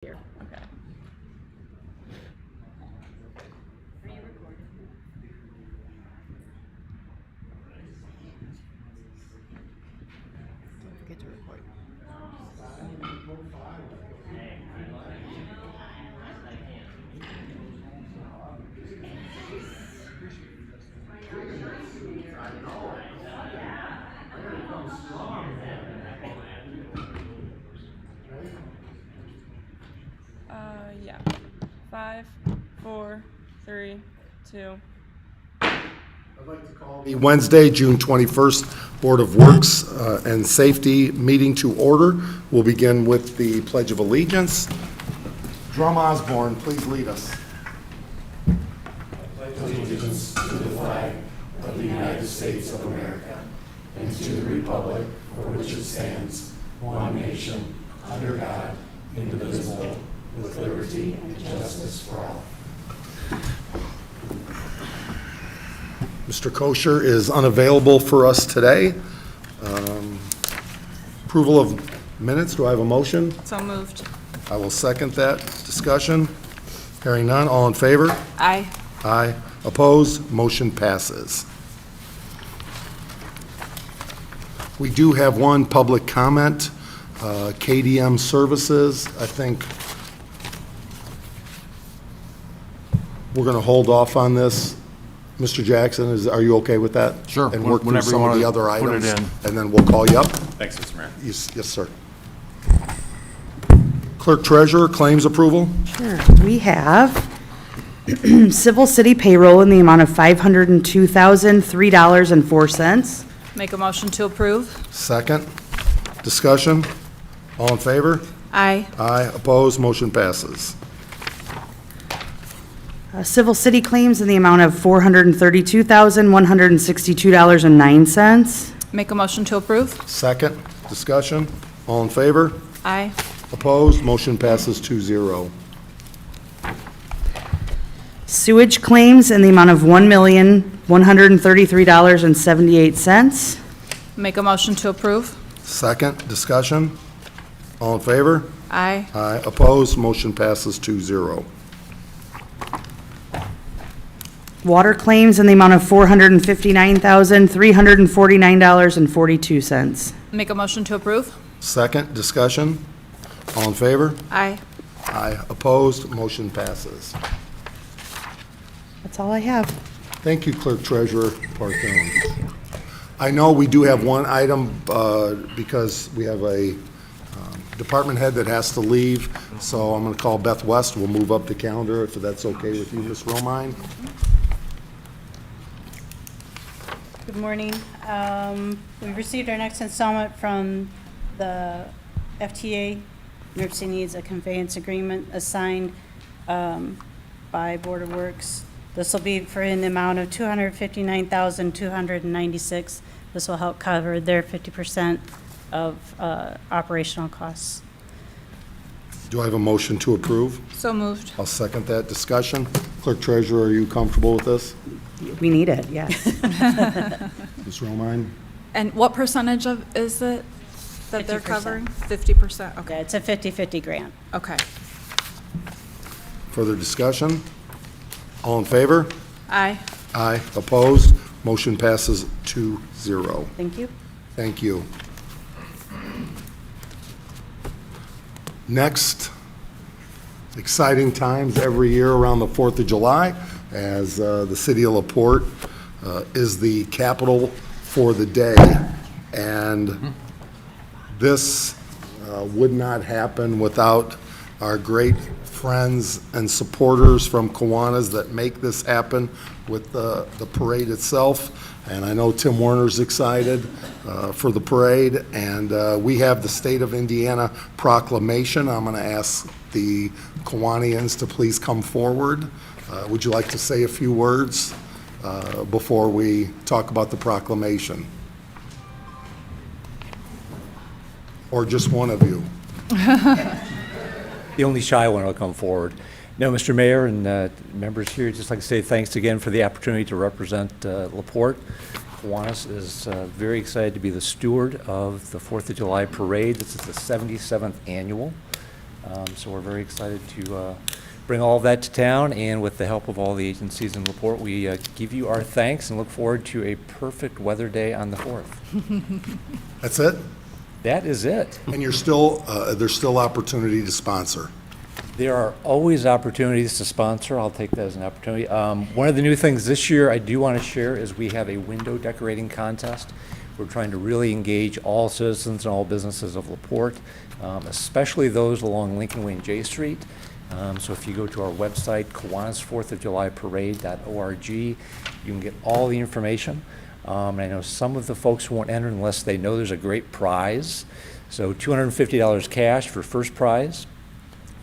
Here, okay. Don't forget to record. Yeah. 5, 4, 3, 2. I'd like to call the Wednesday, June 21st, Board of Works and Safety meeting to order. We'll begin with the Pledge of Allegiance. Drum Osborne, please lead us. I pledge allegiance to the flag of the United States of America and to the republic for which it stands, one nation, under God, indivisible, with liberty and justice for all. Mr. Kosher is unavailable for us today. Approval of minutes, do I have a motion? So moved. I will second that. Discussion? Hearing none, all in favor? Aye. Aye. Opposed? Motion passes. We do have one public comment, KDM Services. I think we're going to hold off on this. Mr. Jackson, are you okay with that? Sure. And work through Whenever you some of wanna the other put it items? in. And then we'll call you up? Thanks, Mr. Mayor. Yes, sir. Clerk Treasurer, claims approval? Sure. We have civil city payroll in the amount of $502,003.04. Make a motion to approve. Second. Discussion? All in favor? Aye. Aye. Opposed? Motion passes. Civil city claims in the amount of $432,162.09. Make a motion to approve. Second. Discussion? All in favor? Aye. Opposed? Motion passes 2-0. Sewage claims in the amount of $1,133.78. Make a motion to approve. Second. Discussion? All in favor? Aye. Aye. Opposed? Motion passes 2-0. Water claims in the amount of $459,349.42. Make a motion to approve. Second. Discussion? All in favor? Aye. Aye. Opposed? Motion passes. That's all I have. Thank you, Clerk Treasurer Porte. I know we do have one item because we have a department head that has to leave, so I'm going to call Beth West. We'll move up the calendar if that's okay with you, Ms. Romine. Good morning. We received our next installment from the FTA. Emergency Needs a Conveyance Agreement assigned by Board of Works. This will be for in the amount of $259,296. This will help cover their 50% of operational costs. Do I have a motion to approve? So moved. I'll second that. Discussion. Clerk Treasurer, are you comfortable with this? We need it, yes. Ms. Romine? And what percentage of is it that they're 50%. covering? 50%. Okay, Okay. it's a 50/50 grant. Okay. Further discussion? All in favor? Aye. Aye. Opposed? Motion passes 2-0. Thank you. Thank you. Next, exciting times every year around the 4th of July, as the city of LaPorte is the capital for the day. And this would not happen without our great friends and supporters from Kiwanis that make this happen with the parade itself. And I know Tim Warner's excited for the parade. And we have the State of Indiana proclamation. I'm going to ask the Kiwanians to please come forward. Would you like to say a few words before we talk about the proclamation? Or just one of you? The only shy one will come forward. No, Mr. Mayor and members here, just like to say thanks again for the opportunity to represent LaPorte. Kiwanis is very excited to be the steward of the 4th of July parade. This is the 77th annual. So we're very excited to bring all of that to town, and with the help of all the agencies in LaPorte, we give you our thanks and look forward to a perfect weather day on the 4th. That's it? That is it. And you're still, there's still opportunity to sponsor. There are always opportunities to sponsor. I'll take that as an opportunity. One of the new things this year I do want to share is we have a window decorating contest. We're trying to really engage all citizens and all businesses of LaPorte, especially those along Lincoln Way and J Street. So if you go to our website, Kiwanis 4th of July Parade.org, you can get all the information. And I know some of the folks won't enter unless they know there's a great prize. So $250 cash for first prize,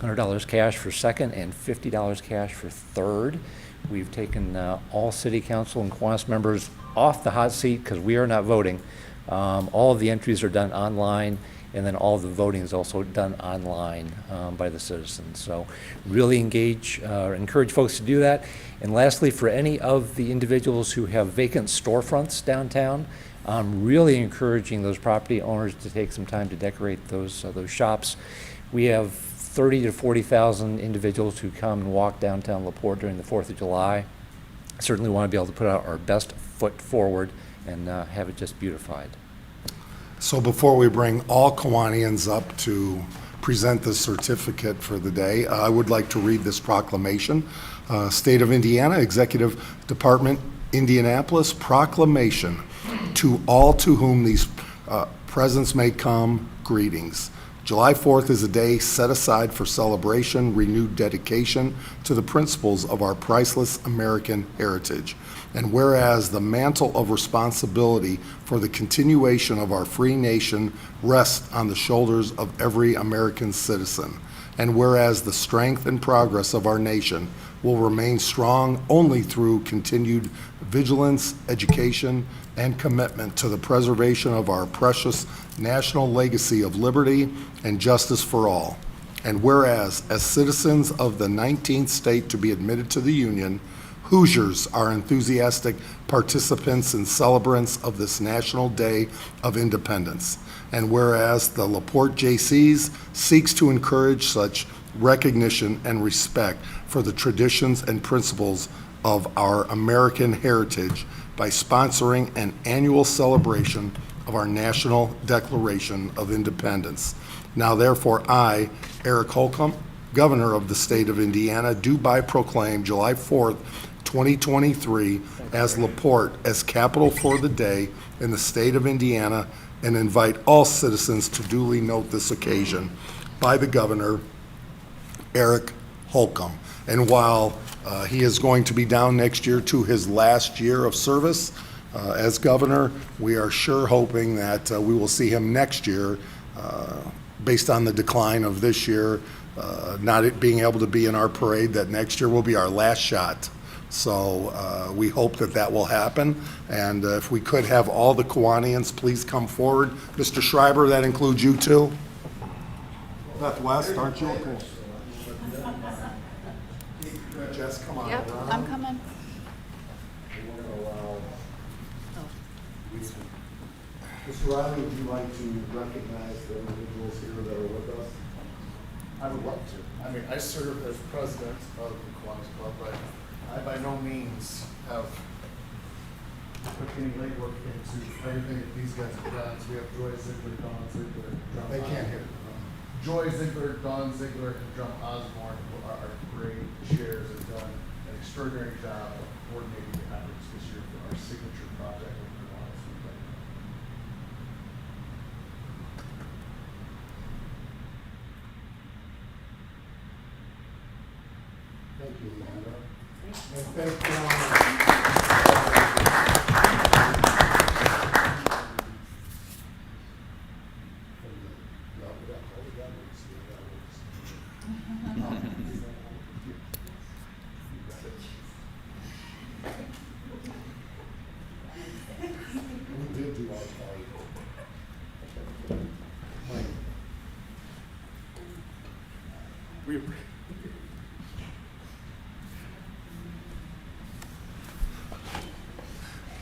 $100 cash for second, and $50 cash for third. We've taken all city council and Kiwanis members off the hot seat because we are not voting. All of the entries are done online, and then all of the voting is also done online by the citizens. So really encourage folks to do that. And lastly, for any of the individuals who have vacant storefronts downtown, I'm really encouraging those property owners to take some time to decorate those shops. We have 30 to 40,000 individuals who come and walk downtown LaPorte during the 4th of July. Certainly want to be able to put out our best foot forward and have it just beautified. So before we bring all Kiwanians up to present the certificate for the day, I would like to read this proclamation. State of Indiana, Executive Department, Indianapolis, proclamation. To all to whom these presents may come, greetings. July 4th is a day set aside for celebration, renewed dedication to the principles of our priceless American heritage. And whereas the mantle of responsibility for the continuation of our free nation rests on the shoulders of every American citizen, and whereas the strength and progress of our nation will remain strong only through continued vigilance, education, and commitment to the preservation of our precious national legacy of liberty and justice for all. And whereas, as citizens of the 19th state to be admitted to the Union, Hoosiers are enthusiastic participants and celebrants of this National Day of Independence. And whereas the LaPorte JCs seeks to encourage such recognition and respect for the traditions and principles of our American heritage by sponsoring an annual celebration of our National Declaration of Independence. Now therefore I, Eric Holcomb, Governor of the State of Indiana, do by proclaim July 4th, 2023 as LaPorte as capital for the day in the state of Indiana, and invite all citizens to duly note this occasion. By the Governor, Eric Holcomb. And while he is going to be down next year to his last year of service as governor, we are sure hoping that we will see him next year, based on the decline of this year, not being able to be in our parade, that next year will be our last shot. So we hope that that will happen. And if we could have all the Kiwanians please come forward. Mr. Schreiber, that includes you too? Beth West, aren't you? Okay. Jess, come on. Yep, I'm coming. Mr. Riley, would you like to recognize the individuals here that are with us? I would love to. I mean, I serve as president of the Kiwanis Club, but I by no means have put any legwork into everything that these guys have done. So we have Joy Ziegler, Dawn Ziegler, Drum They can't hear. Joy Ziegler, Dawn Ziegler, and Drum Osborne, who are great chairs, have done an extraordinary job of coordinating the efforts this year for our signature project with the Kiwanis. Thank you, Leandra. And thank you. We did do our part.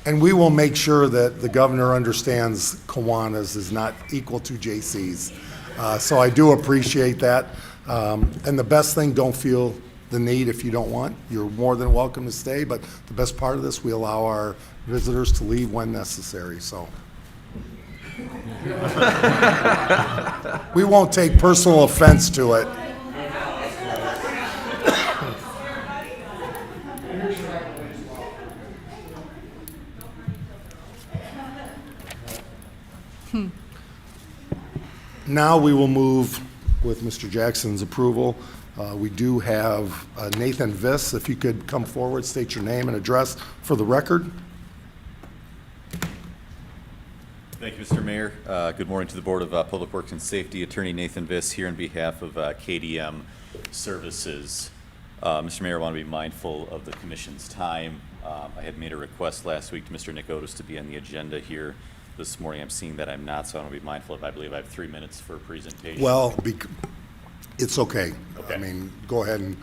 And we will make sure that the governor understands Kiwanis is not equal to JC's. So I do appreciate that. And the best thing, don't feel the need if you don't want. You're more than welcome to stay, but the best part of this, we allow our visitors to leave when necessary, so. We won't take personal offense to it. Now we will move, with Mr. Jackson's approval, we do have Nathan Viss. If you could come forward, state your name and address for the record. Thank you, Mr. Mayor. Good morning to the Board of Public Works and Safety. Attorney Nathan Viss here on behalf of KDM Services. Mr. Mayor, I want to be mindful of the commission's time. I had made a request last week to Mr. Nick Otis to be on the agenda here this morning. I'm seeing that I'm not, so I want to be mindful of. I believe I have 3 minutes for a presentation. Well, it's okay. Okay. I mean, go ahead and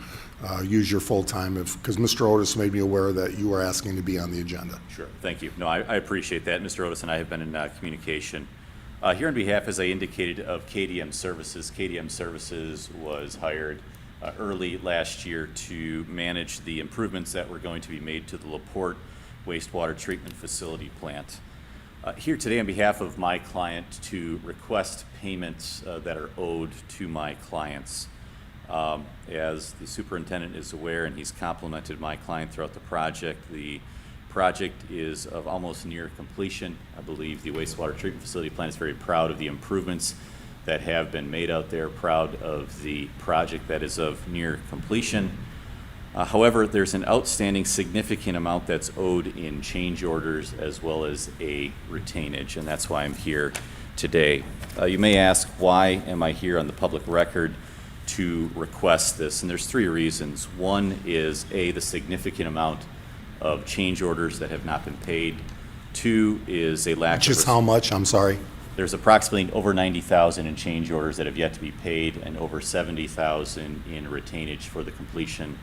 use your full time, because Mr. Otis made me aware that you were asking to be on the agenda. Sure, thank you. No, I appreciate that. Mr. Otis and I have been in communication. Here on behalf, as I indicated, of KDM Services. KDM Services was hired early last year to manage the improvements that were going to be made to the LaPorte wastewater treatment facility plant. Here today on behalf of my client to request payments that are owed to my clients. As the superintendent is aware, and he's complimented my client throughout the project is of almost near completion. I believe the wastewater treatment facility plant is very proud of the improvements that have been made out there, proud of the project that is of near completion. However, there's an outstanding significant amount that's owed in change orders as well as a retainage, and that's why I'm here today. You may ask, why am I here on the public record to request this? And there's 3 reasons. One is, A, the significant amount of change orders that have not been paid. 2 is a lack of... Just how much? I'm sorry. There's approximately over 90,000 in change orders that have yet to be paid and over 70,000 in retainage for the completion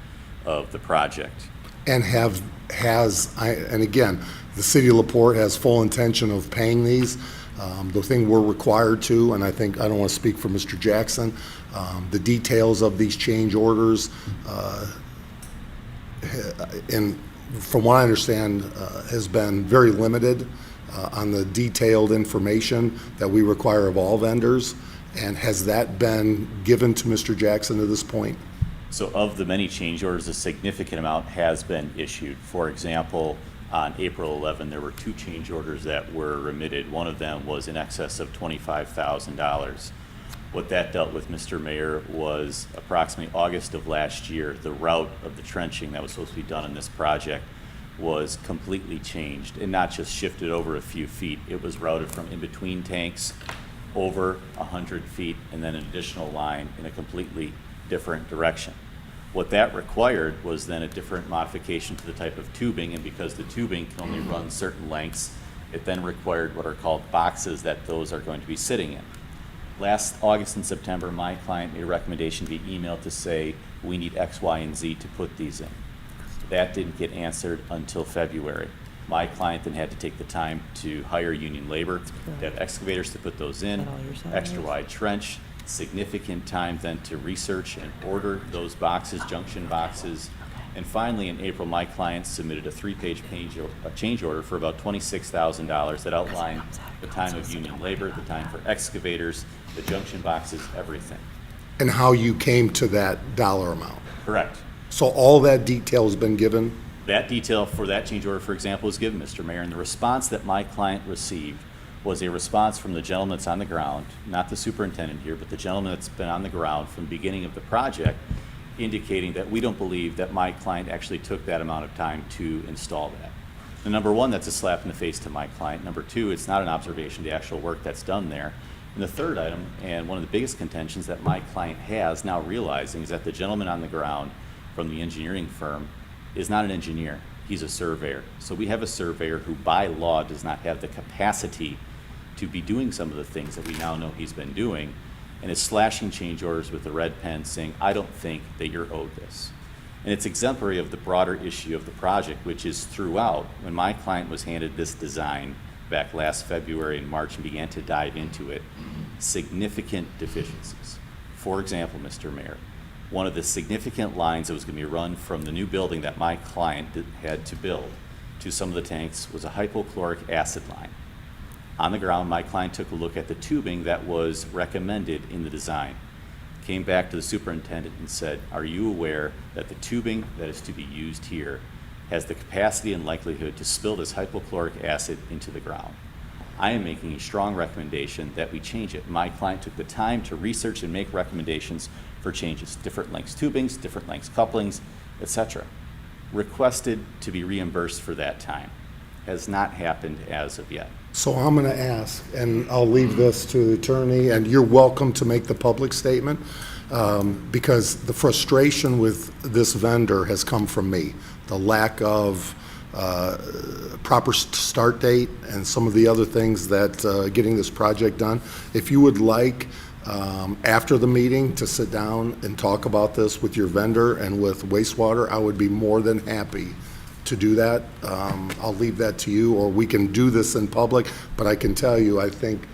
of the project. And and again, the city of LaPorte has full intention of paying these. The thing we're required to, and I don't want to speak for Mr. Jackson, the details of these change orders, and from what I understand, has been very limited on the detailed information that we require of all vendors. And has that been given to Mr. Jackson to this point? So of the many change orders, a significant amount has been issued. For example, on April 11, there were 2 change orders that were remitted. One of them was in excess of $25,000. What that dealt with, Mr. Mayor, was approximately August of last year, the route of the trenching that was supposed to be done in this project was completely changed, and not just shifted over a few feet. It was routed from in between tanks over 100 feet and then an additional line in a completely different direction. What that required was then a different modification to the type of tubing, and because the tubing can only run certain lengths, it then required what are called boxes that those are going to be sitting in. Last August and September, my client made a recommendation via email to say, we need X, Y, and Z to put these in. That didn't get answered until February. My client then had to take the time to hire union labor, to have excavators to put those in, extra wide trench, significant time then to research and order those boxes, junction boxes. And finally, in April, my client submitted a 3-page change order for about $26,000 that outlined the time of union labor, the time for excavators, the junction boxes, everything. And how you came to that dollar amount? Correct. So all that detail has been given? That detail for that change order, for example, was given, Mr. Mayor, and the response that my client received was a response from the gentleman that's on the ground, not the superintendent here, but the gentleman that's been on the ground from the beginning of the project, indicating that we don't believe that my client actually took that amount of time to install that. And number one, that's a slap in the face to my client. Number two, it's not an observation of the actual work that's done there. And the third item, and one of the biggest contentions that my client has now realizing, is that the gentleman on the ground from the engineering firm is not an engineer, he's a surveyor. So we have a surveyor who by law does not have the capacity to be doing some of the things that we now know he's been doing, and is slashing change orders with a red pen saying, I don't think that you're owed this. And it's exemplary of the broader issue of the project, which is throughout, when my client was handed this design back last February and March and began to dive into it, significant deficiencies. For example, Mr. Mayor, one of the significant lines that was going to be run from the new building that my client had to build to some of the tanks was a hypochloric acid line. On the ground, my client took a look at the tubing that was recommended in the design, came back to the superintendent and said, are you aware that the tubing that is to be used here has the capacity and likelihood to spill this hypochloric acid into the ground? I am making a strong recommendation that we change it. My client took the time to research and make recommendations for changes, different lengths tubings, different lengths couplings, etc. Requested to be reimbursed for that time. Has not happened as of yet. So I'm going to ask, and I'll leave this to the attorney, and you're welcome to make the public statement, because the frustration with this vendor has come from me. The lack of proper start date and some of the other things that getting this project done. If you would like, after the meeting, to sit down and talk about this with your vendor and with wastewater, I would be more than happy to do that. I'll leave that to you, or we can do this in public, but I can tell you, I think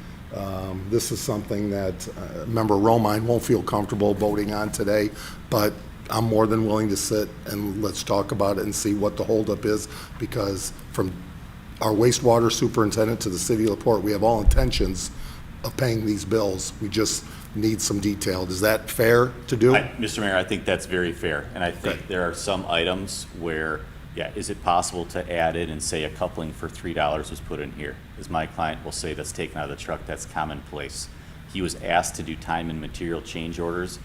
this is something that Member Romine won't feel comfortable voting on today, but I'm more than willing to sit and let's talk about it and see what the holdup is, because from our wastewater superintendent to the city of LaPorte, we have all intentions of paying these bills. We just need some detail. Is that fair to do? Mr. Mayor, I think that's very fair, and I think there are some items where, yeah, is it possible to add in and say a coupling for $3 was put in here? As my client will say, that's taken out of the truck, that's commonplace. He was asked to do time and material change orders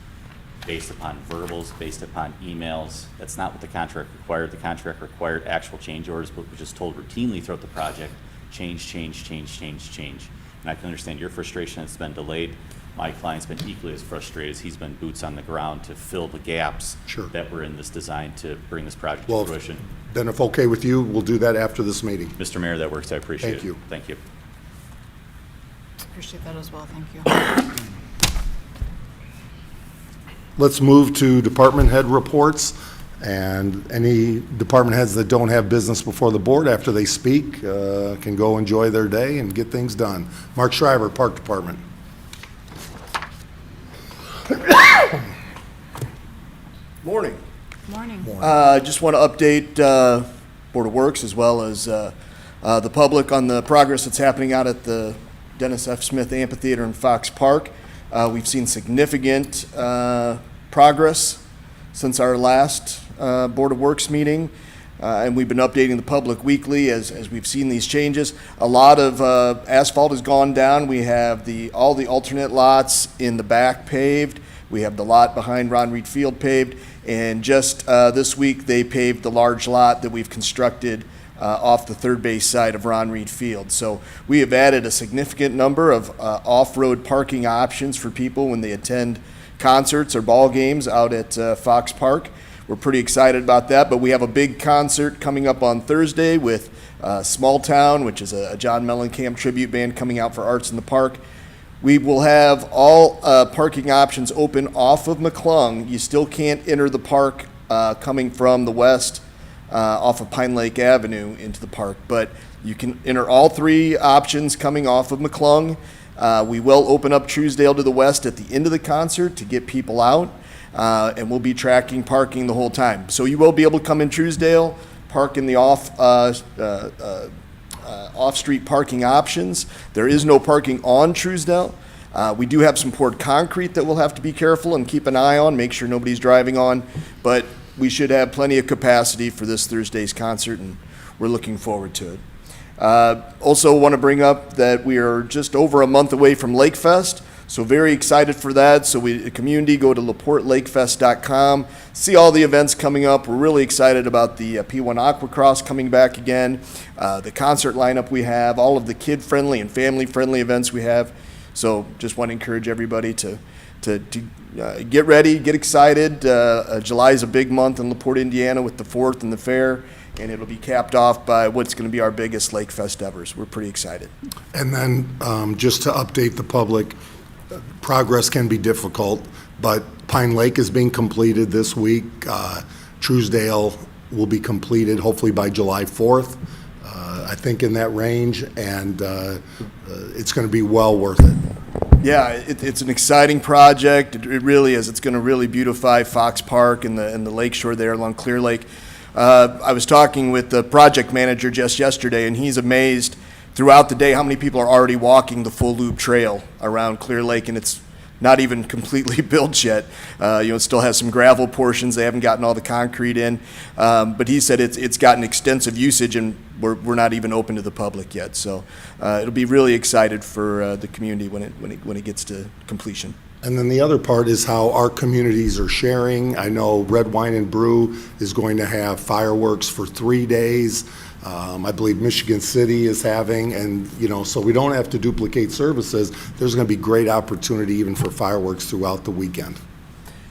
based upon verbals, based upon emails. That's not what the contract required. The contract required actual change orders, but was just told routinely throughout the project, change, change, change, change, change. And I can understand your frustration, it's been delayed. My client's been equally as frustrated as he's been boots on the ground to fill the gaps that were in this design to bring this project to fruition. Then if okay with you, we'll do that after this meeting. Mr. Mayor, that works. I appreciate it. Thank you. Thank you. Appreciate that as well, thank you. Let's move to department head reports, and any department heads that don't have business before the board after they speak can go enjoy their day and get things done. Mark Schreiber, Park Department. Morning. Morning. Just want to update Board of Works as well as the public on the progress that's happening out at the Dennis F. Smith Amphitheater in Fox Park. We've seen significant progress since our last Board of Works meeting, and we've been updating the public weekly as we've seen these changes. A lot of asphalt has gone down. We have all the alternate lots in the back paved. We have the lot behind Ron Reed Field paved, and just this week they paved the large lot that we've constructed off the third base side of Ron Reed Field. So we have added a significant number of off-road parking options for people when they attend concerts or ball games out at Fox Park. We're pretty excited about that, but we have a big concert coming up on Thursday with Small Town, which is a John Mellencamp tribute band coming out for Arts in the Park. We will have all parking options open off of McClung. You still can't enter the park coming from the west off of Pine Lake Avenue into the park, but you can enter all three options coming off of McClung. We will open up Truesdale to the west at the end of the concert to get people out, and we'll be tracking parking the whole time. So you will be able to come in Truesdale, park in the off-street parking options. There is no parking on Truesdale. We do have some poured concrete that we'll have to be careful and keep an eye on, make sure nobody's driving on, but we should have plenty of capacity for this Thursday's concert, and we're looking forward to it. Also want to bring up that we are just over a month away from Lake Fest, so very excited for that. So the community, go to laportelakefest.com, see all the events coming up. We're really excited about the P1 Aquacross coming back again, the concert lineup we have, all of the kid-friendly and family-friendly events we have. So just want to encourage everybody to get ready, get excited. July is a big month in LaPorte, Indiana with the 4th and the fair, and it'll be capped off by what's going to be our biggest Lake Fest ever. So we're pretty excited. And then just to update the public, progress can be difficult, but Pine Lake is being completed this week. Truesdale will be completed hopefully by July 4th, I think in that range, and it's going to be well worth it. Yeah, it's an exciting project. It really is. It's going to really beautify Fox Park and the lakeshore there along Clear Lake. I was talking with the project manager just yesterday, and he's amazed throughout the day how many people are already walking the full loop trail around Clear Lake, and it's not even completely built yet. It still has some gravel portions. They haven't gotten all the concrete in. But he said it's gotten extensive usage, and we're not even open to the public yet. So it'll be really excited for the community when it gets to completion. And then the other part is how our communities are sharing. I know Red Wine and Brew is going to have fireworks for 3 days. I believe Michigan City is having, and, so we don't have to duplicate services. There's going to be great opportunity even for fireworks throughout the weekend.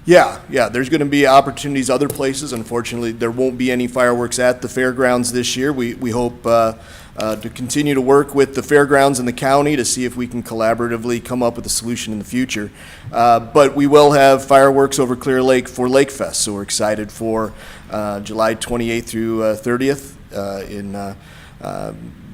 Yeah, there's going to be opportunities other places. Unfortunately, there won't be any fireworks at the fairgrounds this year. We hope to continue to work with the fairgrounds and the county to see if we can collaboratively come up with a solution in the future. But we will have fireworks over Clear Lake for Lake Fest, so we're excited for July 28th through 30th in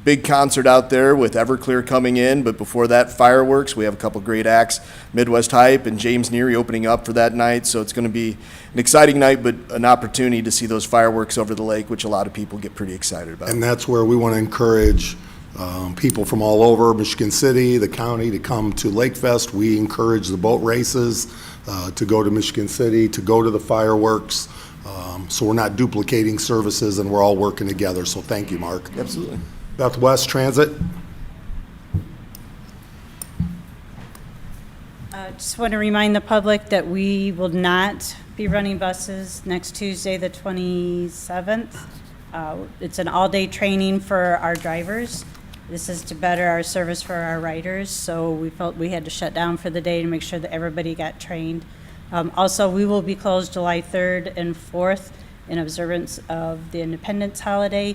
big concert out there with Everclear coming in. But before that, fireworks. We have a couple great acts, Midwest Hype and James Neary opening up for that night. So it's going to be an exciting night, but an opportunity to see those fireworks over the lake, which a lot of people get pretty excited about. And that's where we want to encourage people from all over Michigan City, the county, to come to Lake Fest. We encourage the boat races to go to Michigan City, to go to the fireworks. So we're not duplicating services, and we're all working together. So thank you, Mark. Absolutely. Southwest Transit. Just want to remind the public that we will not be running buses next Tuesday, the 27th. It's an all-day training for our drivers. This is to better our service for our riders, so we felt we had to shut down for the day to make sure that everybody got trained. Also, we will be closed July 3rd and 4th in observance of the Independence holiday.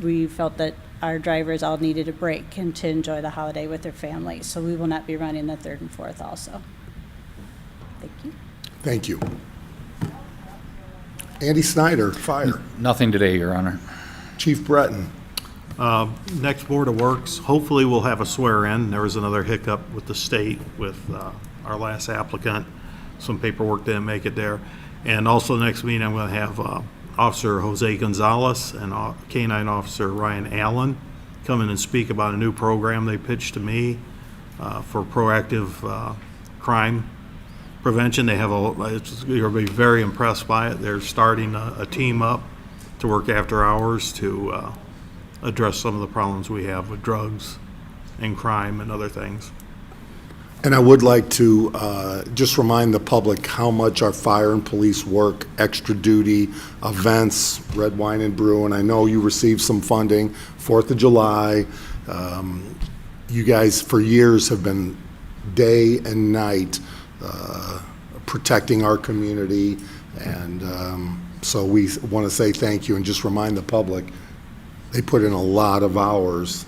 We felt that our drivers all needed a break and to enjoy the holiday with their families, so we will not be running the 3rd and 4th also. Thank you. Thank you. Andy Snyder, Fire. Nothing today, Your Honor. Chief Breton. Next Board of Works, hopefully we'll have a swear-in. There was another hiccup with the state with our last applicant. Some paperwork didn't make it there. And also next meeting, I'm going to have Officer Jose Gonzalez and K-9 Officer Ryan Allen come in and speak about a new program they pitched to me for proactive crime prevention. You're going to be very impressed by it. They're starting a team up to work after hours to address some of the problems we have with drugs and crime and other things. And I would like to just remind the public how much our fire and police work, extra duty, events, Red Wine and Brew, and I know you received some funding, 4th of July. You guys for years have been day and night protecting our community, and so we want to say thank you and just remind the public, they put in a lot of hours.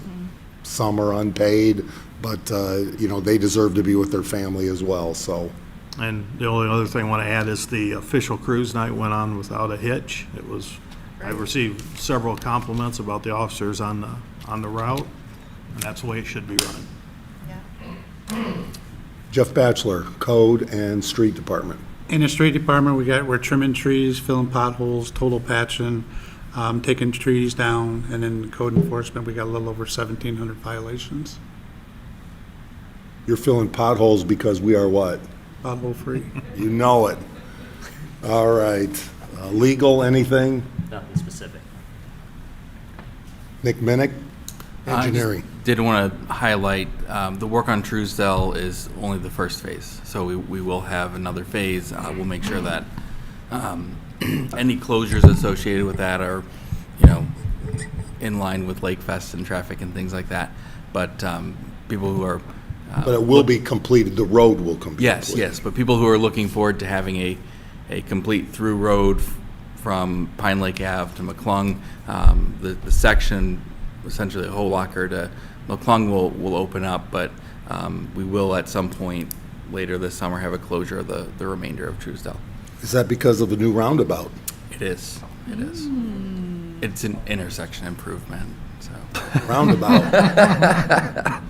Some are unpaid, but they deserve to be with their family as well. So, And the only other thing I want to add is the official cruise night went on without a hitch. I received several compliments about the officers on the route, and that's the way it should be run. Jeff Batchelor, Code and Street Department. In the street department, we're trimming trees, filling potholes, total patching, taking trees down, and in code enforcement, we got a little over 1,700 violations. You're filling potholes because we are what? Pothole free. You know it. All right. Legal, anything? Nothing specific. Nick Minnick, Engineering. I just did want to highlight the work on Truesdale is only the first phase, so we will have another phase. We'll make sure that any closures associated with that are, in line with Lake Fest and traffic and things like that. But people who are But it will be completed, the road will complete. yes, but people who are looking forward to having a complete through road from Pine Lake Ave to McClung, the section, essentially Holocker to McClung will open up, but we will at some point later this summer have a closure of the remainder of Truesdale. Is that because of the new roundabout? It is. It's an intersection improvement, so. Roundabout.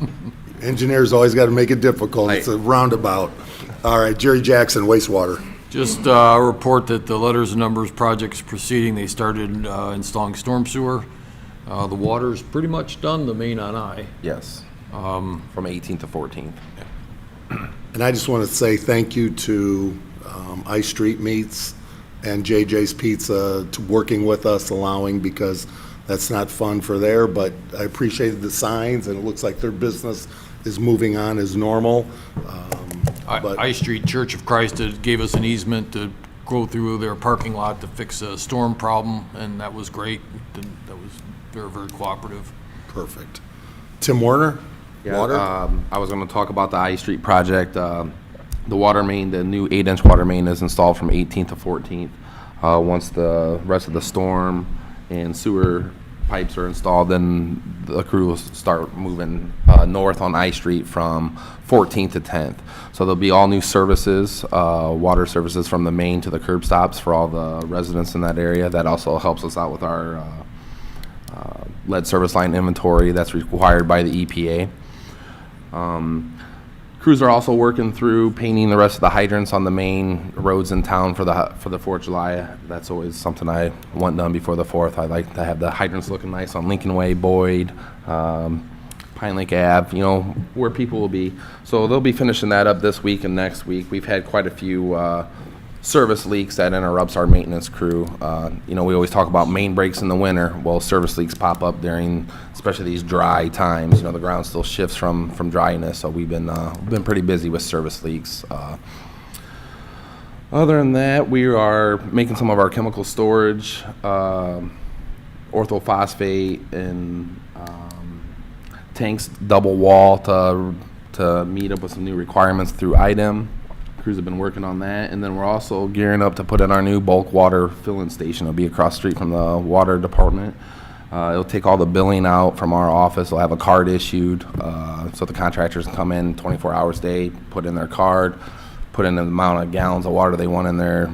Engineers always got to make it difficult. It's a roundabout. All right, Jerry Jackson, wastewater. Just a report that the letters and numbers project is proceeding. They started installing storm sewer. The water's pretty much done, the main on I. Yes, from 18th to 14th. And I just want to say thank you to I Street Meats and JJ's Pizza to working with us, allowing, because that's not fun for there, but I appreciated the signs, and it looks like their business is moving on as normal. But I Street Church of Christ gave us an easement to go through their parking lot to fix a storm problem, and that was great. That was very, very cooperative. Perfect. Tim Warner? Yeah, Water? I was going to talk about the I Street project. The water main, the new 8-inch water main is installed from 18th to 14th. Once the rest of the storm and sewer pipes are installed, then the crew will start moving north on I Street from 14th to 10th. So there'll be all new services, water services from the main to the curb stops for all the residents in that area. That also helps us out with our lead service line inventory that's required by the EPA. Crews are also working through painting the rest of the hydrants on the main roads in town for the 4th of July. That's always something I want done before the 4th. I like to have the hydrants looking nice on Lincoln Way, Boyd, Pine Lake Ave, where people will be. So they'll be finishing that up this week and next week. We've had quite a few service leaks that interrupts our maintenance crew. We always talk about main breaks in the winter. Well, service leaks pop up during, especially these dry times. The ground still shifts from dryness, so we've been pretty busy with service leaks. Other than that, we are making some of our chemical storage, orthophosphate and tanks double wall to meet up with some new requirements through IDEM. Crews have been working on that, and then we're also gearing up to put in our new bulk water filling station. It'll be across the street from the water department. It'll take all the billing out from our office. We'll have a card issued, so the contractors can come in 24 hours a day, put in their card, put in the amount of gallons of water they want in their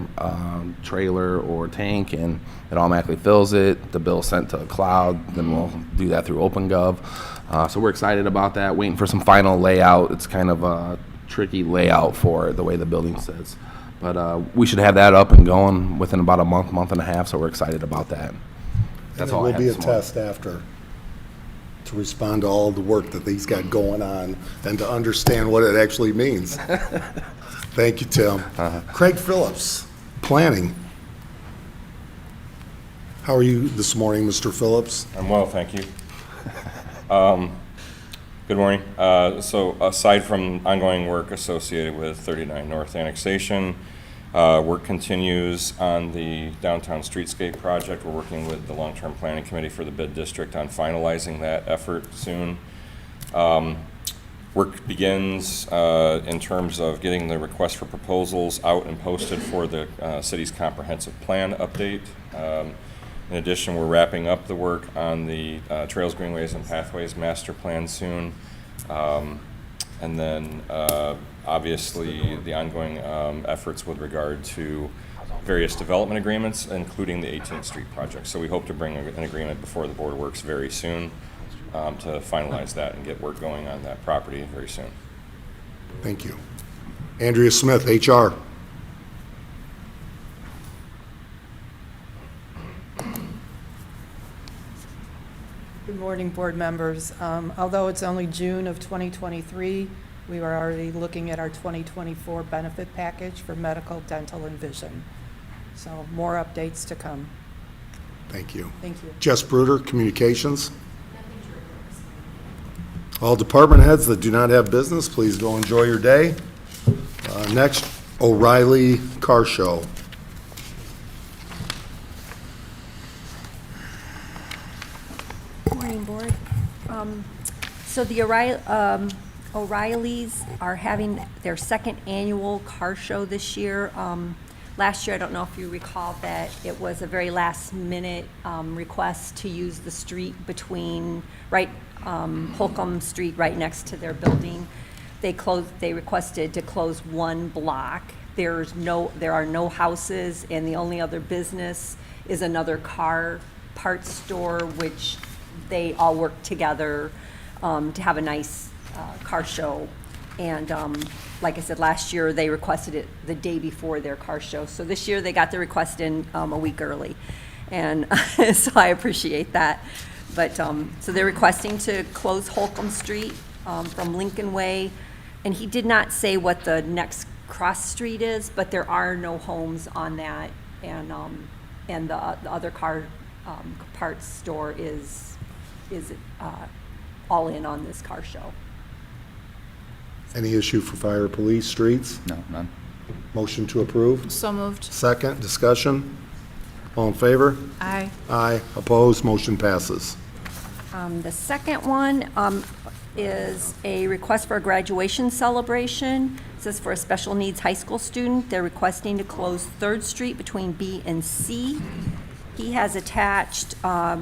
trailer or tank, and it automatically fills it. The bill's sent to a cloud, then we'll do that through OpenGov. So we're excited about that, waiting for some final layout. It's kind of a tricky layout for it, the way the building sits. But we should have that up and going within about a month and a half, so we're excited about that. That's all I have And it will be a this morning. test after to respond to all the work that he's got going on and to understand what it actually means. Thank you, Tim. Craig Phillips, planning. How are you this morning, Mr. Phillips? I'm well, thank you. Good morning. So aside from ongoing work associated with 39 North annexation, work continues on the downtown streetscape project. We're working with the long-term planning committee for the bid district on finalizing that effort soon. Work begins in terms of getting the request for proposals out and posted for the city's comprehensive plan update. In addition, we're wrapping up the work on the Trails, Greenways, and Pathways master plan soon. And then obviously the ongoing efforts with regard to various development agreements, including the 18th Street project. So we hope to bring an agreement before the Board of Works very soon to finalize that and get work going on that property very soon. Thank you. Andrea Smith, HR. Good morning, board members. Although it's only June of 2023, we are already looking at our 2024 benefit package for medical, dental, and vision. So more updates to come. Thank you. Thank you. Jess Bruder, Communications. All department heads that do not have business, please go enjoy your day. Next, O'Reilly Car Show. Morning, board. So the O'Reillys are having their second annual car show this year. Last year, I don't know if you recall that it was a very last minute request to use the street between Holcomb Street right next to their building. They requested to close one block. There are no houses, and the only other business is another car parts store, which they all work together to have a nice car show. And like I said, last year, they requested it the day before their car show. So this year, they got the request in a week early. And so I appreciate that. But, so they're requesting to close Holcomb Street from Lincoln Way. And he did not say what the next cross street is, but there are no homes on that. And the other car parts store is all in on this car show. Any issue for fire, police, streets? No, none. Motion to approve? So moved. Second, discussion? All in favor? Aye. Aye. Opposed? Motion passes. The second one is a request for a graduation celebration. This is for a special needs high school student. They're requesting to close 3rd Street between B and C. He has attached a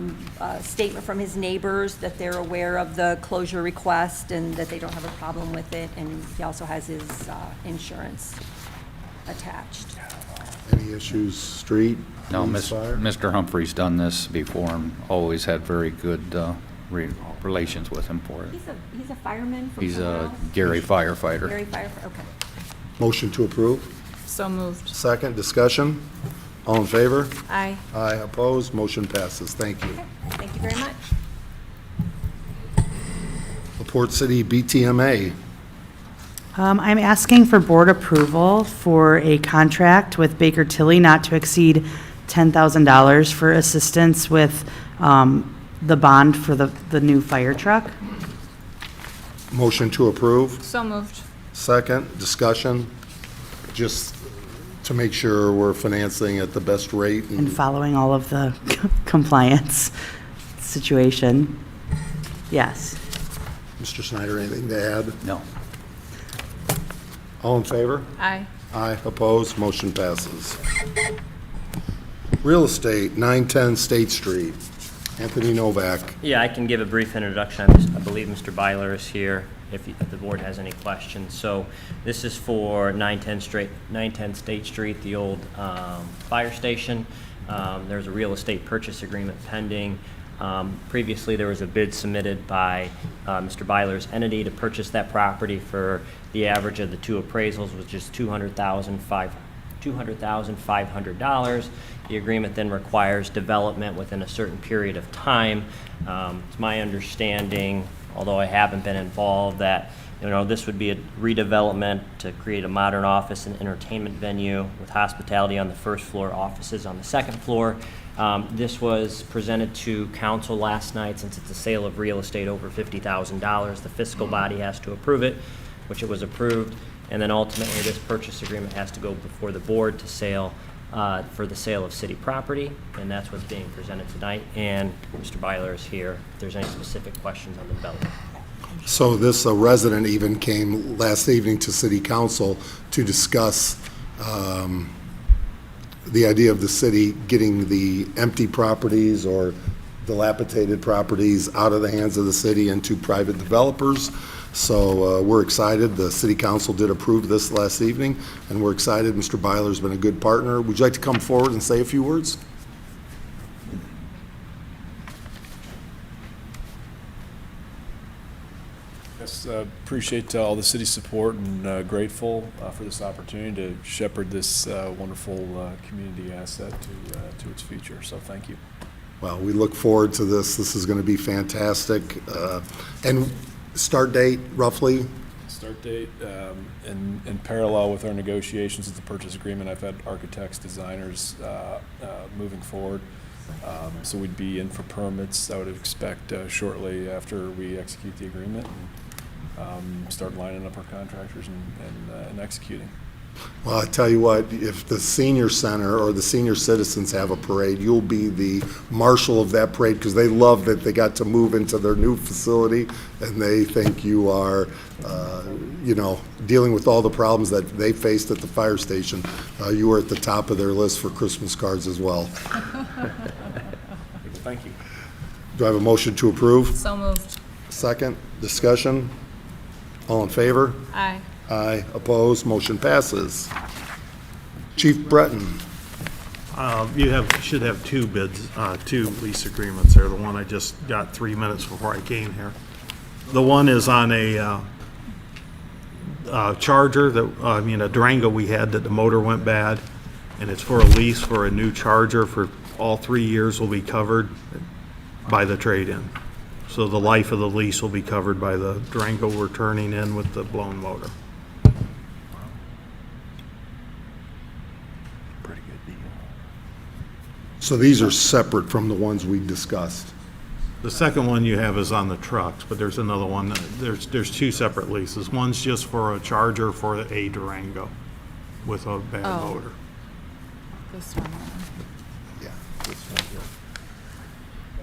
statement from his neighbors that they're aware of the closure request and that they don't have a problem with it, and he also has his insurance attached. Any issues, street? No, police, fire? Mr. Humphrey's done this before and always had very good relations with him for it. He's a fireman from He's somewhere a else? Gary firefighter. Gary firefighter, okay. Motion to approve? So moved. Second, discussion? All in favor? Aye. Aye. Opposed? Motion passes. Thank you. Okay, thank you very much. Port City BTMA. I'm asking for board approval for a contract with Baker Tilly not to exceed $10,000 for assistance with the bond for the new fire truck. Motion to approve? So moved. Second, discussion? Just to make sure we're financing at the best rate. And following all of the compliance situation. Yes. Mr. Snyder, anything to add? No. All in favor? Aye. Aye. Opposed? Motion passes. Real estate, 910 State Street. Anthony Novak. Yeah, I can give a brief introduction. I believe Mr. Byler is here if the board has any questions. So this is for 910 State Street, the old fire station. There's a real estate purchase agreement pending. Previously, there was a bid submitted by Mr. Byler's entity to purchase that property for the average of the two appraisals, which is $200,500. The agreement then requires development within a certain period of time. It's my understanding, although I haven't been involved, that this would be a redevelopment to create a modern office and entertainment venue with hospitality on the first floor, offices on the second floor. This was presented to council last night. Since it's a sale of real estate over $50,000, the fiscal body has to approve it, which it was approved, and then ultimately this purchase agreement has to go before the board to for the sale of city property, and that's what's being presented tonight. And Mr. Byler is here if there's any specific questions on the development. So this resident even came last evening to City Council to discuss the idea of the city getting the empty properties or dilapidated properties out of the hands of the city into private developers. So we're excited. The City Council did approve this last evening, and we're excited. Mr. Byler's been a good partner. Would you like to come forward and say a few words? Yes, appreciate all the city's support and grateful for this opportunity to shepherd this wonderful community asset to its future. So thank you. Well, we look forward to this. This is going to be fantastic. And start date, roughly? Start date, in parallel with our negotiations of the purchase agreement, I've had architects, designers moving forward. So we'd be in for permits, I would expect shortly after we execute the agreement and start lining up our contractors and executing. Well, I tell you what, if the senior center or the senior citizens have a parade, you'll be the marshal of that parade because they love that they got to move into their new facility and they think you are, dealing with all the problems that they faced at the fire station. You were at the top of their list for Christmas cards as well. Thank you. Do I have a motion to approve? So moved. Second, discussion? All in favor? Aye. Aye. Opposed? Motion passes. Chief Breton. You should have two bids, two lease agreements there. The one I just got 3 minutes before I came here. The one is on a Charger, a Durango we had that the motor went bad, and it's for a lease for a new Charger for all 3 years will be covered by the trade-in. So the life of the lease will be covered by the Durango we're turning in with the blown motor. Pretty good deal. So these are separate from the ones we discussed? The second one you have is on the trucks, but there's another one, there's two separate leases. One's just for a Charger for a Durango with a bad Oh. motor. This one. Yeah. This one here.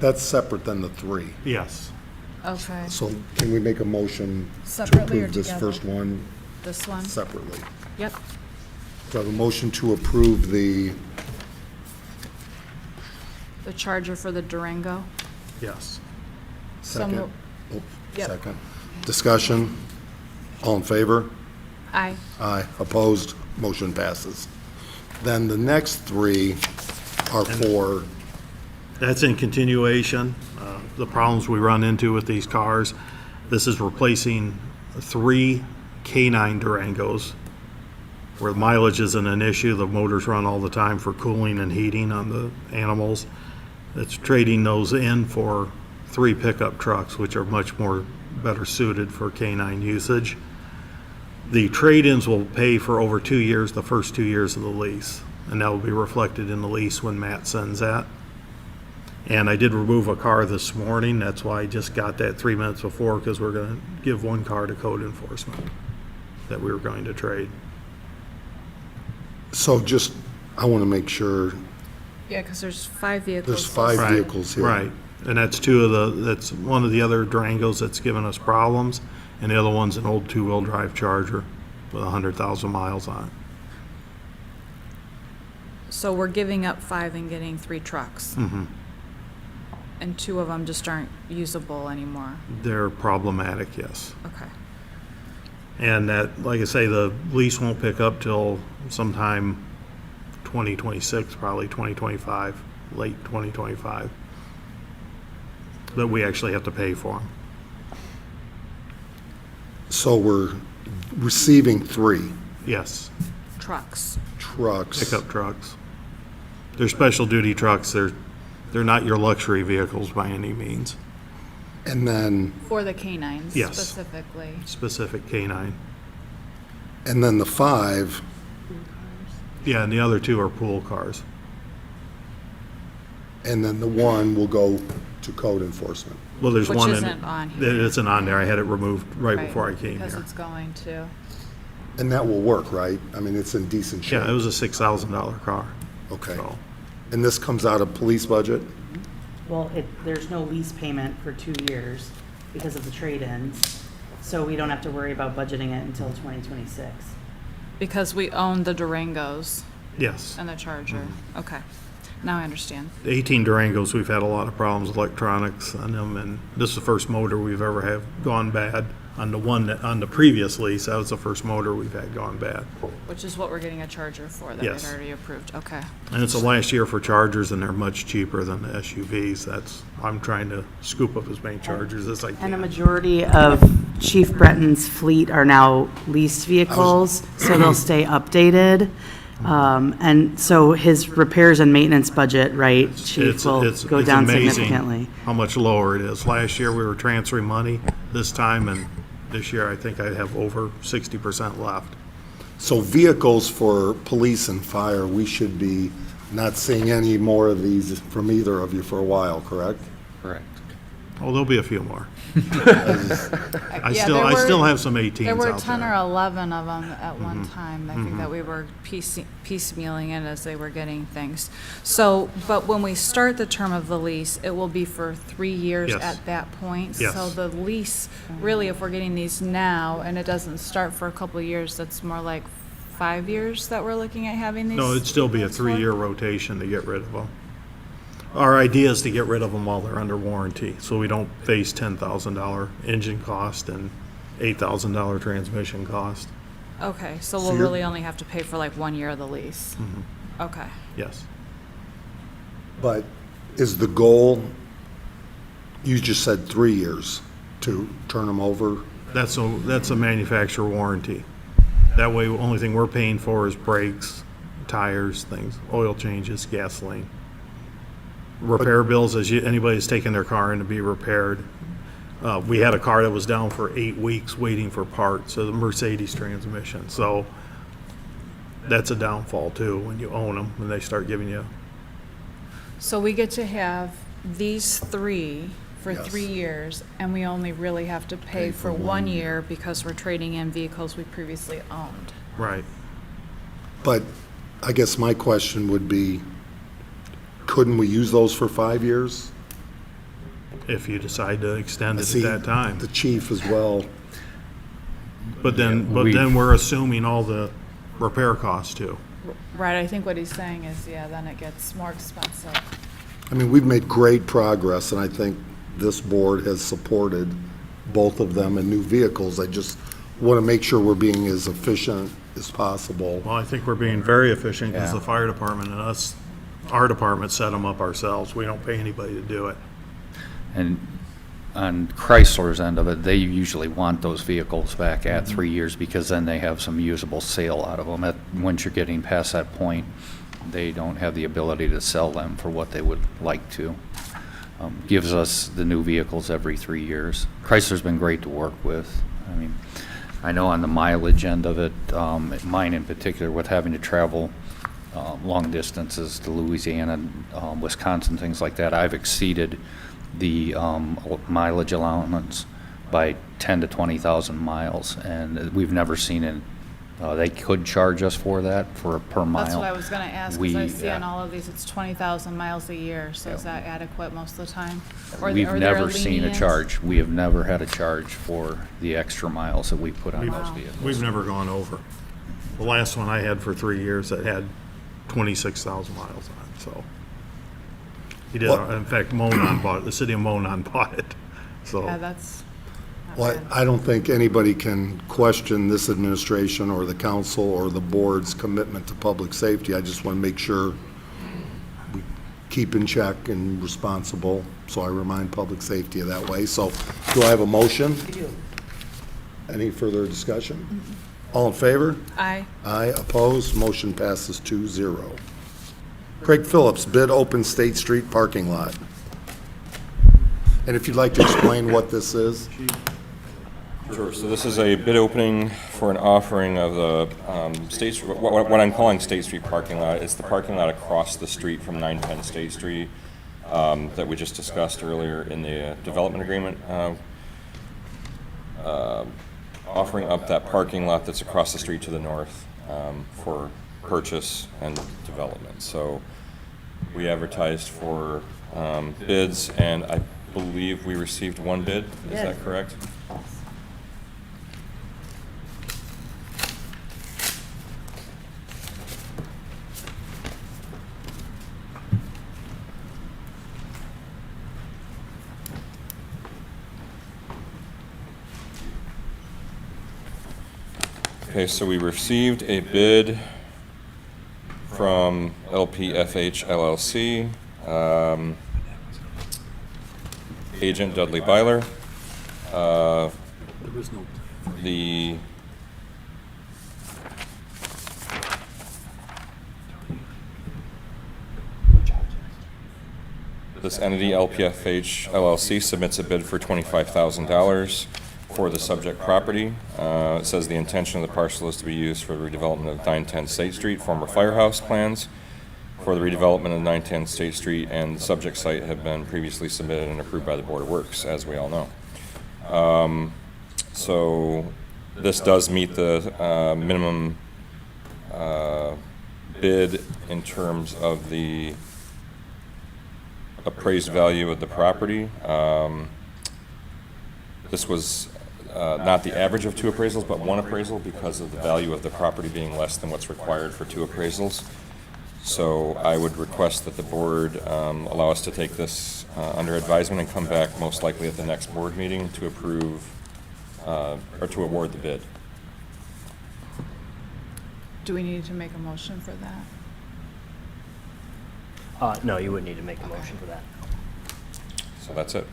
That's separate than the three. Yes. Okay. So can we make a motion to Separately or approve this together? first one This one? separately? Yep. Do I have a motion to approve the, The Charger for the Durango? Yes. So second? mo- Oh, Yep. Second. Discussion? All in favor? Aye. Aye. Opposed? Motion passes. Then the next three are for, That's in continuation, the problems we run into with these cars. This is replacing 3 K9 Durangos where mileage isn't an issue. The motors run all the time for cooling and heating on the animals. It's trading those in for 3 pickup trucks, which are much more better suited for K9 usage. The trade-ins will pay for over 2 years, the first 2 years of the lease, and that will be reflected in the lease when Matt sends that. And I did remove a car this morning, that's why I just got that 3 minutes before, because we're gonna give one car to code enforcement that we were going to trade. so just, I want to make sure, Yeah, because there's 5 vehicles. there's 5 Right, vehicles here. Right, and that's that's one of the other Durangos that's given us problems, and the other one's an old 2-wheel drive Charger with 100,000 miles on it. So we're giving up 5 and getting 3 trucks. Mhm. And 2 of them just aren't usable anymore. They're problematic, yes. Okay. And that, like I say, the lease won't pick up till sometime 2026, probably 2025, late 2025. That we actually have to pay for them. So we're receiving 3 Yes, Trucks. trucks. pickup trucks. They're special duty trucks. They're not your luxury vehicles by any means. And then, For the canines Yes. specifically. Specific K9. and then the 5, Yeah, and the other 2 are pool cars. and then the 1 will go to code enforcement. Well, there's Which one in. isn't on here. It isn't on there. I had it removed right before I came Because here. it's going to. And that will work, right? I mean, it's in decent shape. Yeah, it was a $6,000 car. Okay. So, And this comes out of police budget? Well, there's no lease payment for 2 years because of the trade-ins, so we don't have to worry about budgeting it until 2026. Because we own the Durangos yes. and the Charger. Okay. Now I understand. The 18 Durangos, we've had a lot of problems with electronics on them, and this is the first motor we've ever have gone bad. On the previous lease, that was the first motor we've had gone bad. Which is what we're getting a Charger for that Yes. we've already approved. Okay. And it's the last year for Chargers, and they're much cheaper than the SUVs. I'm trying to scoop up as many Chargers as I can. And a majority of Chief Breton's fleet are now leased vehicles, so they'll stay updated. And so his repairs and maintenance budget, right, Chief, will go down significantly. How much lower it is. Last year, we were transferring money this time, and this year, I think I have over 60% left. So vehicles for police and fire, we should be not seeing any more of these from either of you for a while, correct? Correct. Oh, there'll be a few more. I Yeah, still have some 18s There were out 10 there. or 11 of them at one Mhm. time. I think that we were piecemealing it as they were getting things. So, but when we start the term of the lease, it will be for 3 years Yes. at that point. Yes. So the lease, really, if we're getting these now and it doesn't start for a couple of years, that's more like 5 years that we're looking at having these? No, it'd still be a ones for? 3-year rotation to get rid of them. Our idea is to get rid of them while they're under warranty, so we don't face $10,000 engine cost and $8,000 transmission cost. Okay, so So we'll you're- really only have to pay for like 1 year of the lease? Okay. Yes. But is the goal, you just said 3 years, to turn them over? That's a manufacturer warranty. That way, the only thing we're paying for is brakes, tires, things, oil changes, gasoline. Repair bills, as anybody's taking their car in to be repaired. We had a car that was down for 8 weeks waiting for parts, so the Mercedes transmission. So that's a downfall too, when you own them, when they start giving you. So we get to have these three for Yes. 3 years, and we only really have to pay for 1 year because we're trading in vehicles we previously owned. Right. But I guess my question would be, couldn't we use those for 5 years? If you decide to extend it See, at that time. the chief as well. But then we're assuming all the repair costs too. Right, I think what he's saying is, yeah, then it gets more expensive. I mean, we've made great progress, and I think this board has supported both of them in new vehicles. I just want to make sure we're being as efficient as possible. Well, I think we're being very efficient because the fire department and our department set them up ourselves. We don't pay anybody to do it. And on Chrysler's end of it, they usually want those vehicles back at 3 years because then they have some usable sale out of them. Once you're getting past that point, they don't have the ability to sell them for what they would like to. Gives us the new vehicles every 3 years. Chrysler's been great to work with. I mean, I know on the mileage end of it, mine in particular, with having to travel long distances to Louisiana, Wisconsin, things like that, I've exceeded the mileage allowance by 10 to 20,000 miles, and we've never seen it. They could charge us for that for per mile. That's what I was gonna ask, because I see on all of these, it's 20,000 miles a year, so is that adequate most of the time? We've never seen a charge. We have never had a charge for the extra miles that we put on those vehicles. We've never gone over. The last one I had for 3 years that had 26,000 miles on it, so. He did, in fact, Monon bought it, the city of Monon bought it, so. Yeah, that's not Well, bad. I don't think anybody can question this administration or the council or the board's commitment to public safety. I just want to make sure we keep in check and responsible, so I remind public safety of that way. So do I have a motion? Any further discussion? All in favor? Aye. Aye, opposed, motion passes 2-0. Craig Phillips, bid open State Street parking lot. And if you'd like to explain what this is? Sure, so this is a bid opening for an offering of the State, what I'm calling State Street parking lot. It's the parking lot across the street from 910 State Street that we just discussed earlier in the development agreement. Offering up that parking lot that's across the street to the north for purchase and development. So we advertised for bids, and I believe we received one bid. Is that correct? Okay, so we received a bid from LPFH LLC, Agent Dudley Byler. The This entity, LPFH LLC, submits a bid for $25,000 for the subject property. It says the intention of the parcel is to be used for the redevelopment of 910 State Street, former firehouse plans for the redevelopment of 910 State Street, and the subject site have been previously submitted and approved by the Board of Works, as we all know. So this does meet the minimum bid in terms of the appraised value of the property. This was not the average of two appraisals, but one appraisal because of the value of the property being less than what's required for two appraisals. So I would request that the board allow us to take this under advisement and come back most likely at the next board meeting to approve or to award the bid. Do we need to make a motion for that? No, you wouldn't need to make a motion for that. So that's it.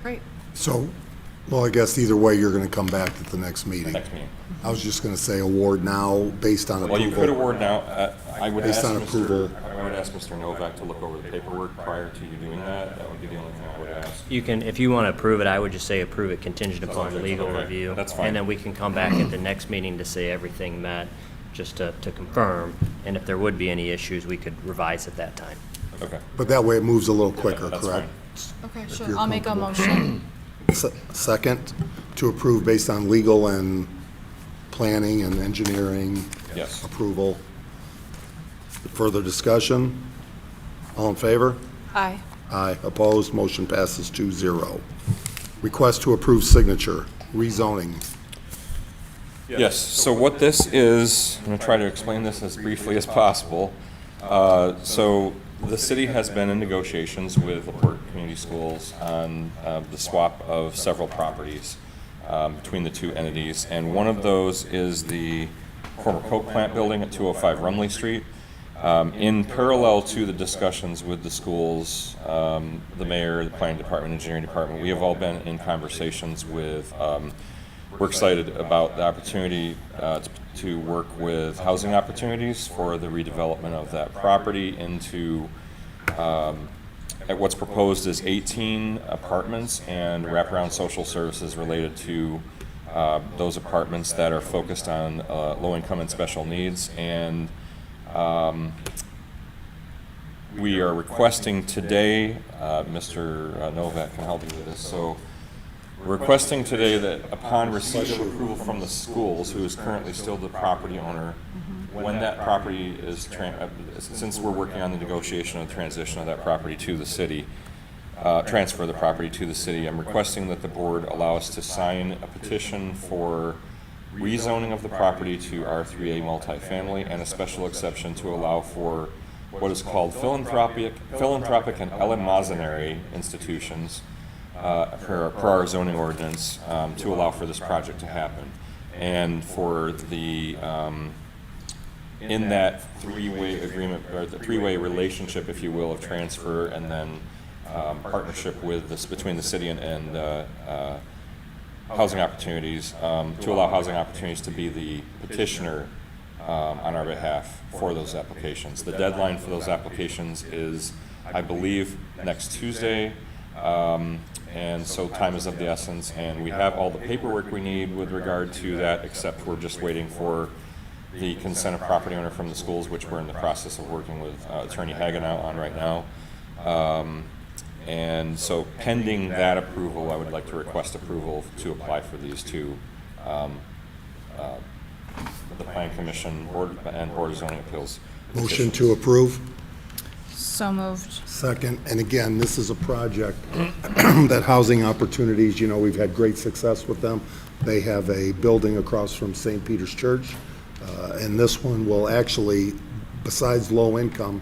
Great. So Well, I guess either way, you're going to come back at the next meeting. Next meeting. I was just going to say award now based on approval. Well, you could award now. I would Based ask on approval. I would ask Mr. Novak to look over the paperwork prior to you doing that. That would be the only thing I would ask. You can, if you want to approve it, I would just say approve it contingent upon legal Okay, review. that's fine. And then we can come back at the next meeting to say everything met, just to confirm. And if there would be any issues, we could revise at that time. Okay. But that way it moves a little quicker, that's correct? Okay, If sure. you're I'll make a comfortable. motion. Second, to approve based on legal and planning and engineering Yes. approval. Further discussion? All in favor? Aye. Aye. Opposed? Motion passes 2-0. Request to approve signature, rezoning. Yes, so what this is, I'm going to try to explain this as briefly as possible. So the city has been in negotiations with LaPorte Community Schools on the swap of several properties between the two entities, and one of those is the former Coke plant building at 205 Rumley Street. In parallel to the discussions with the schools, the mayor, the planning department, engineering department, we have all been in conversations with, we're excited about the opportunity to work with housing opportunities for the redevelopment of that property into what's proposed is 18 apartments and wraparound social services related to those apartments that are focused on low-income and special needs. And we are requesting today, Mr. Novak can help you with this, so we're requesting today that upon receipt of approval from the schools, who is currently still the property owner, when that property is, since we're working on the negotiation of the transition of that property to the city, transfer the property to the city, I'm requesting that the board allow us to sign a petition for rezoning of the property to R3A multifamily and a special exception to allow for what is called philanthropic and eleemosynary institutions per our zoning ordinance to allow for this project to happen. And for the, in that three-way agreement, or the three-way relationship, if you will, of transfer and then partnership with this, between the city and housing opportunities, to allow housing opportunities to be the petitioner on our behalf for those applications. The deadline for those applications is, I believe, next Tuesday. And so time is of the essence, and we have all the paperwork we need with regard to that, except we're just waiting for the consent of property owner from the schools, which we're in the process of working with Attorney Hagenow on right now. And so pending that approval, I would like to request approval to apply for these two, the Plan Commission Board and Board of Zoning Appeals. Motion to approve. So moved. Second, and again, this is a project that Housing Opportunities, you know, we've had great success with them. They have a building across from St. Peter's Church, and this one will actually, besides low income,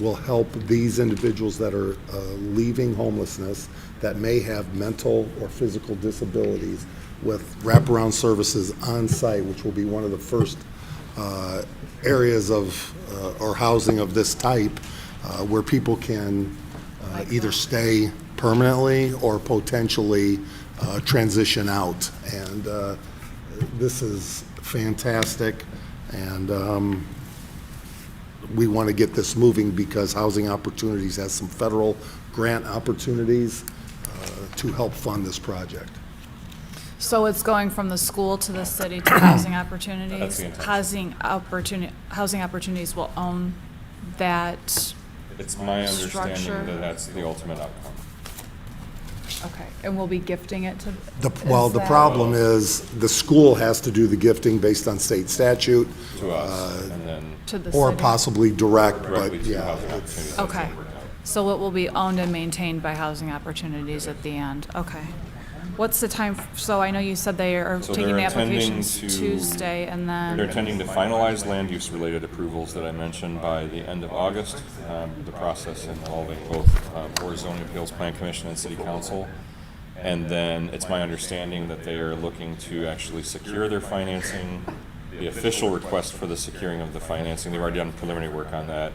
will help these individuals that are leaving homelessness that may have mental or physical disabilities with wraparound services on site, which will be one of the first areas of or housing of this type where people can either stay permanently or potentially transition out. And this is fantastic, and we want to get this moving because Housing Opportunities has some federal grant opportunities to help fund this project. So it's going from the school to the city to Housing Opportunities? That's the intention. Housing Opportunities will own that It's my structure? understanding that that's the ultimate outcome. Okay, and we'll be gifting it to? Well, the problem is the school has to do the gifting based on state statute. To us, and then To the Or city? possibly direct, but directly to yeah. Housing it's- Opportunities. That's Okay, what we're doing. so it will be owned and maintained by Housing Opportunities at the end, okay. What's the time, so I know you said they are So taking they're the intending applications to- Tuesday, and They're then, intending to finalize land use related approvals that I mentioned by the end of August. The process involving both Board of Zoning Appeals, Plan Commission, and City Council. And then it's my understanding that they are looking to actually secure their financing, the official request for the securing of the financing. They've already done preliminary work on that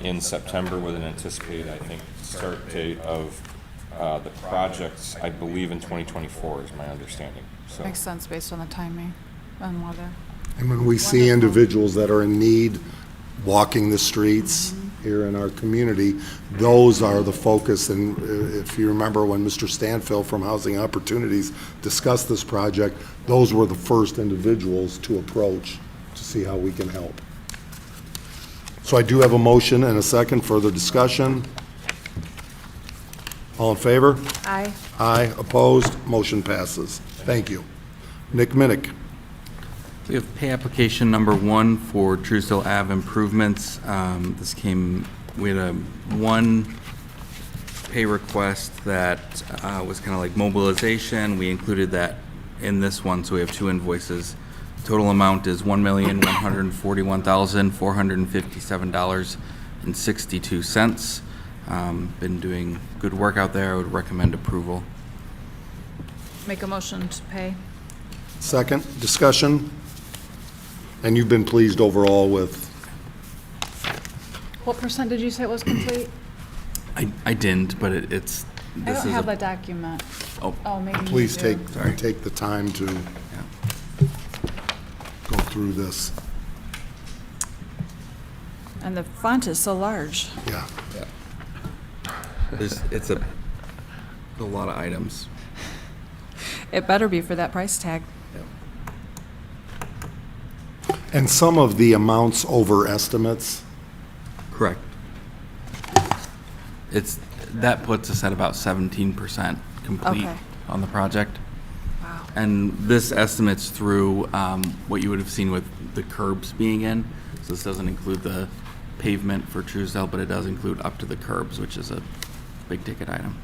in September with an anticipated, I think, start date of The project's, I believe, in 2024 is my understanding, so. Makes sense based on the timing and weather. And when we see individuals that are in need, walking the streets here in our community, those are the focus. And if you remember when Mr. Stanfield from Housing Opportunities discussed this project, those were the first individuals to approach to see how we can help. So I do have a motion and a second. Further discussion? All in favor? Aye. Aye. Opposed? Motion passes. Thank you. Nick Minnick. We have pay application number 1 for Truesdale Ave improvements. We had one pay request that was kind of like mobilization. We included that in this one, so we have 2 invoices. Total amount is $1,141,457.62. Been doing good work out there. I would recommend approval. Make a motion to pay. Second. Discussion? And you've been pleased overall with? What percent did you say it was complete? I didn't, but it's. I don't have a document. Oh, maybe you Please do. take the time to go through this. And the font is so large. Yeah. It's a lot of items. It better be for that price tag. And some of the amounts over estimates? Correct. That puts us at about 17% complete Okay. on the project. Wow. And this estimates through what you would have seen with the curbs being in. So this doesn't include the pavement for Truesdale, but it does include up to the curbs, which is a big ticket item.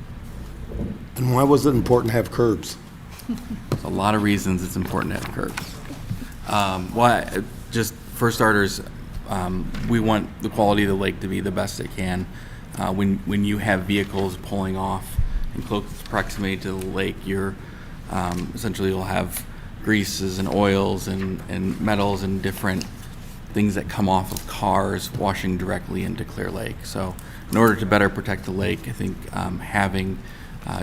And why was it important to have curbs? There's a lot of reasons it's important to have curbs. Just for starters, we want the quality of the lake to be the best it can. When you have vehicles pulling off in close proximity to the lake, you're essentially you'll have greases and oils and metals and different things that come off of cars washing directly into Clear Lake. So in order to better protect the lake, I think having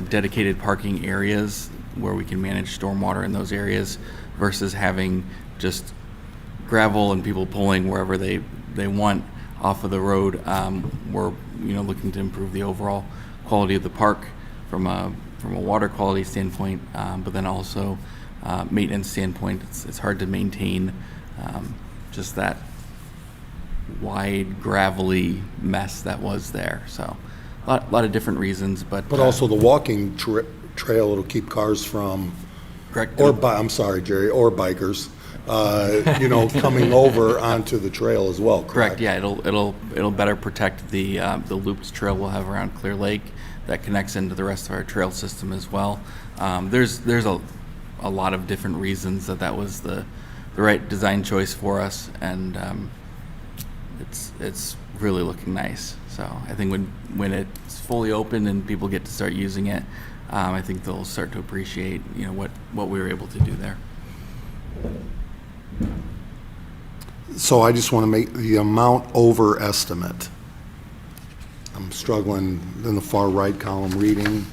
dedicated parking areas where we can manage stormwater in those areas versus having just gravel and people pulling wherever they want off of the road. We're looking to improve the overall quality of the park from a water quality standpoint, but then also maintenance standpoint. It's hard to maintain just that wide gravelly mess that was there. So a lot of different reasons, but Also the walking trail, it'll keep cars from, correct. I'm sorry, Jerry, or bikers, coming over onto the trail as well, correct? Correct. Yeah, it'll better protect the looped trail we'll have around Clear Lake that connects into the rest of our trail system as well. There's a lot of different reasons that was the right design choice for us, and it's really looking nice. So I think when it's fully open and people get to start using it, I think they'll start to appreciate what we were able to do there. So I just want to make the amount over estimate. I'm struggling in the far right column reading.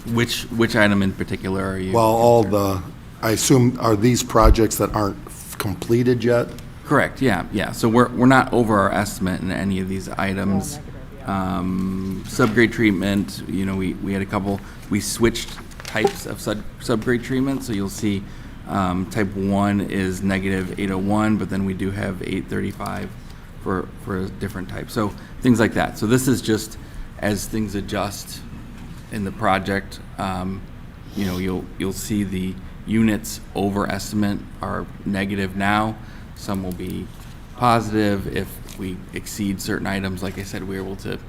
Which item in particular are you? Well, I assume, are these projects that aren't completed yet? Correct, yeah. So we're not over our estimate in any of these items. Subgrade treatment, we had a couple, we switched types of subgrade treatment, so you'll see type 1 is -801, but then we do have 835 for a different type. So things like that. So this is just as things adjust in the project, you'll see the units over estimate are negative now. Some will be positive if we exceed certain items. Like I said, we were able to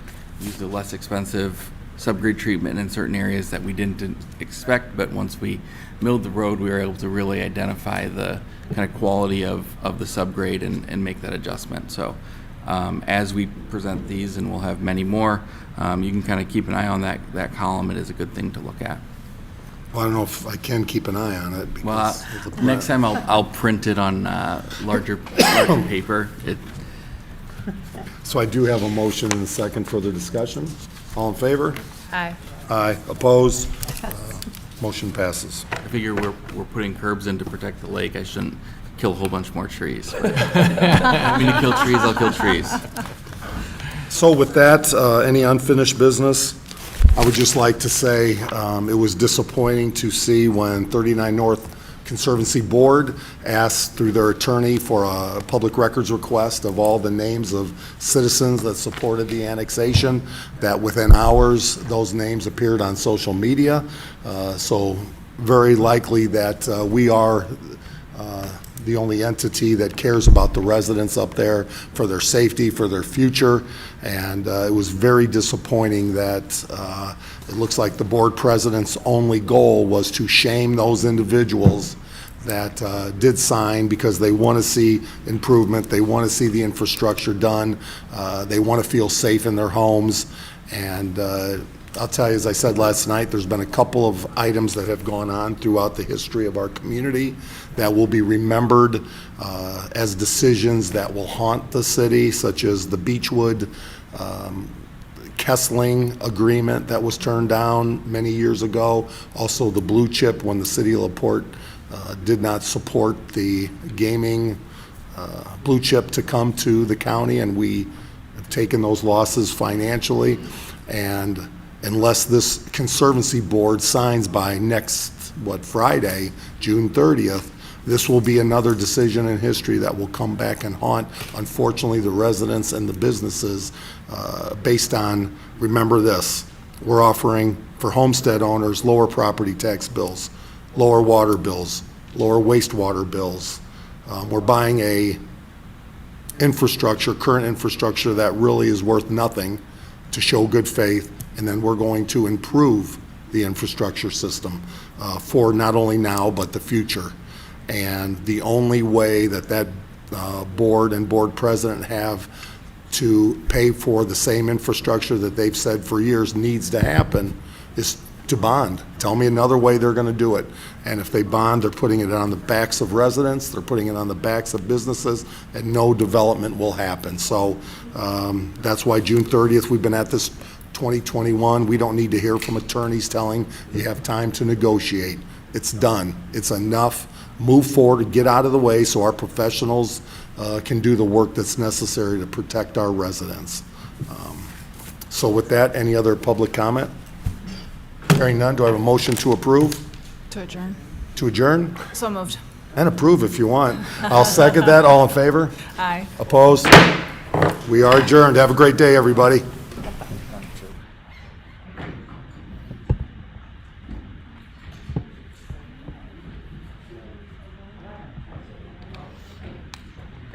use the less expensive subgrade treatment in certain areas that we didn't expect, but once we milled the road, we were able to really identify the kind of quality of the subgrade and make that adjustment. So as we present these, and we'll have many more, you can kind of keep an eye on that column. It is a good thing to look at. Well, I don't know if I can keep an eye on it. Well, next time I'll print it on larger paper. So I do have a motion and a second. Further discussion? All in favor? Aye. Aye. Opposed? Motion passes. I figure we're putting curbs in to protect the lake. I shouldn't kill a whole bunch more trees. But I mean to kill trees, I'll kill trees. So with that, any unfinished business? I would just like to say it was disappointing to see when 39 North Conservancy Board asked through their attorney for a public records request of all the names of citizens that supported the annexation, that within hours, those names appeared on social media. So very likely that we are the only entity that cares about the residents up there for their safety, for their future. And it was very disappointing that it looks like the board president's only goal was to shame those individuals that did sign because they want to see improvement, they want to see the infrastructure done, they want to feel safe in their homes. And I'll tell you, as I said last night, there's been a couple of items that have gone on throughout the history of our community that will be remembered as decisions that will haunt the city, such as the Beechwood Kessling agreement that was turned down many years ago. Also the Blue Chip, when the city of LaPorte did not support the gaming Blue Chip to come to the county, and we have taken those losses financially. And unless this Conservancy Board signs by next, Friday, June 30th, this will be another decision in history that will come back and haunt, unfortunately, the residents and the businesses based on, remember this, we're offering for homestead owners lower property tax bills, lower water bills, lower wastewater bills. We're buying a current infrastructure that really is worth nothing to show good faith, and then we're going to improve the infrastructure system for not only now but the future. And the only way that board and board president have to pay for the same infrastructure that they've said for years needs to happen is to bond. Tell me another way they're going to do it. And if they bond, they're putting it on the backs of residents, they're putting it on the backs of businesses, and no development will happen. So that's why June 30th, we've been at this 2021. We don't need to hear from attorneys telling you have time to negotiate. It's done. It's enough. Move forward, get out of the way so our professionals can do the work that's necessary to protect our residents. So with that, any other public comment? Hearing none, do I have a motion to approve? To adjourn. To adjourn? So moved. And approve if you want. I'll second that. All in favor? Aye. Opposed? We are adjourned. Have a great day, everybody.